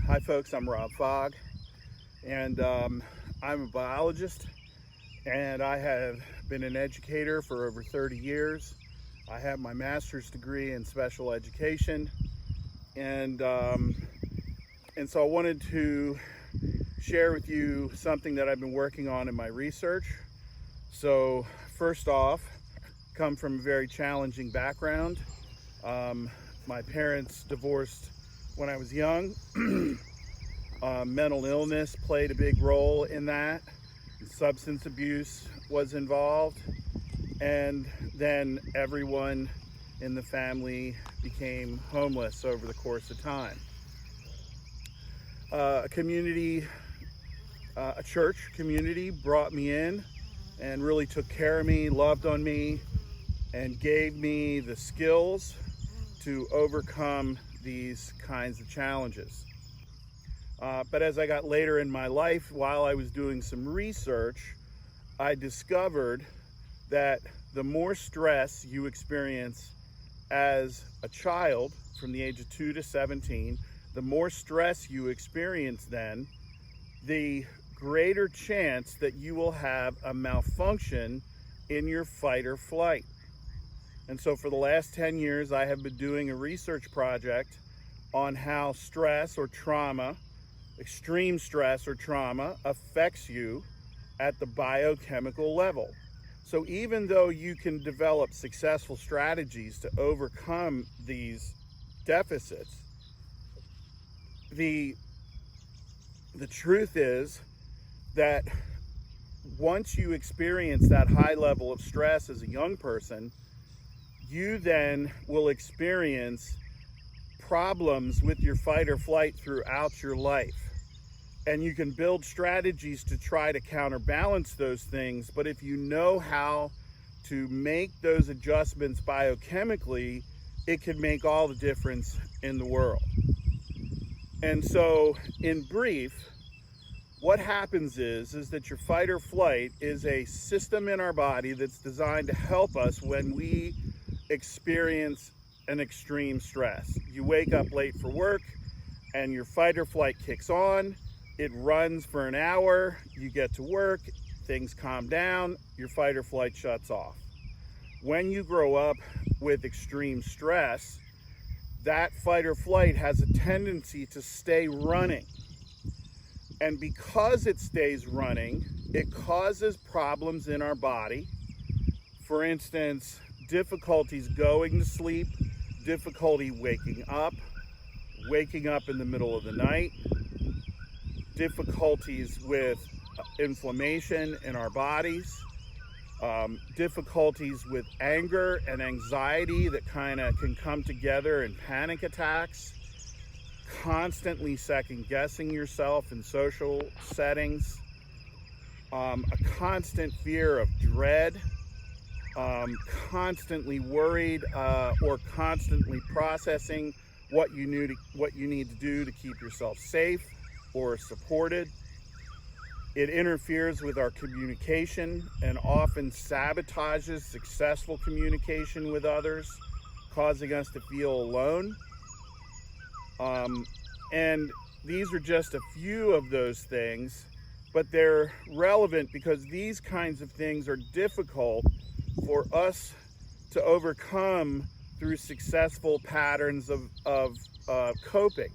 Hi folks, I'm Rob Fogg, and I'm a biologist, and I have been an educator for over 30 years. I have my master's degree in special education, and so I wanted to share with you something that I've been working on in my research. So first off, come from a very challenging background. My parents divorced when I was young. Mental illness played a big role in that. Substance abuse was involved. And then everyone in the family became homeless over the course of time. A church community brought me in and really took care of me, loved on me, and gave me the skills to overcome these kinds of challenges. But as I got later in my life, while I was doing some research, I discovered that the more stress you experience as a child from the age of 2 to 17, the more stress you experience then, the greater chance that you will have a malfunction in your fight or flight. And so for the last 10 years, I have been doing a research project on how stress or trauma, extreme stress or trauma, affects you at the biochemical level. So even though you can develop successful strategies to overcome these deficits, the truth is that once you experience that high level of stress as a young person, you then will experience problems with your fight or flight throughout your life. And you can build strategies to try to counterbalance those things, but if you know how to make those adjustments biochemically, it can make all the difference in the world. And so, in brief, what happens is that your fight or flight is a system in our body that's designed to help us when we experience an extreme stress. You wake up late for work and your fight or flight kicks on. It runs for an hour, you get to work, things calm down, your fight or flight shuts off. When you grow up with extreme stress, that fight or flight has a tendency to stay running. And because it stays running, it causes problems in our body. For instance, difficulties going to sleep, difficulty waking up in the middle of the night, difficulties with inflammation in our bodies, difficulties with anger and anxiety that kind of can come together in panic attacks, constantly second guessing yourself in social settings, a constant fear of dread, constantly worried or constantly processing what you need to do to keep yourself safe or supported. It interferes with our communication and often sabotages successful communication with others, causing us to feel alone. And these are just a few of those things, but they're relevant because these kinds of things are difficult for us to overcome through successful patterns of coping.